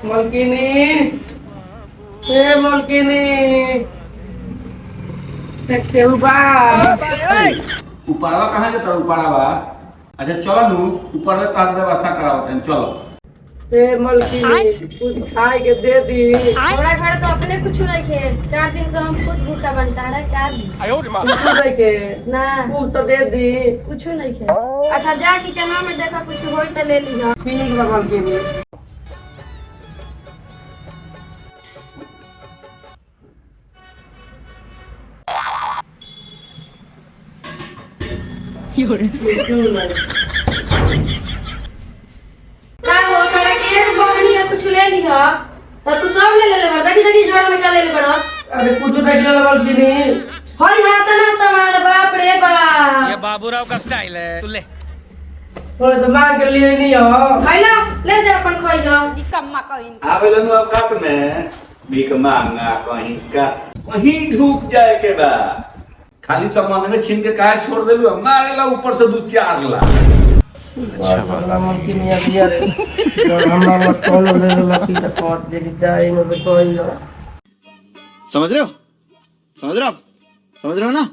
मलकिनी हे मलकिनी केहू बा उपाड़वा कहाँ जाता उपाड़वा। अच्छा चलो नू ऊपर का व्यवस्था करावत हैं चलो। हे मलकिनी कुछ खाए के दे दी। हमारा घर तो अपने कुछ नहीं खे 4 दिन से हम खुद भूखा बनता है क्या दी कुछ दे के ना कुछ तो दे दी। कुछ नहीं खे। अच्छा जा किचन में देखा कुछ होई तो ले लीहा। ठीक बा मलकिनी। का हो करे के एक बहनी है कुछ ले लिहा तो तू सब ले बड़ा देखी देखी जोड़ा में का ले बड़ा। अरे कुछ देख ले मलकिनी। होई हाथ ना सामान बाप रे बाप ये बाबूराव का स्टाइल है तू ले। थोड़े तो मांग के लिए नहीं हो। खाइला ले जा अपन खोइला। आवेलन औकात में भीख मांगा कहीं का कहीं ढूक जाए के बा। खाली सामान में छीन के काहे छोड़ देलू मारेला ऊपर से 2-4 लाख। वाला मलकिनी अभी यार तो हमरा कॉल ले लो लकी तो कॉल दे जाए में कोई समझ रहे हो समझ रहे हो आप समझ रहे हो ना।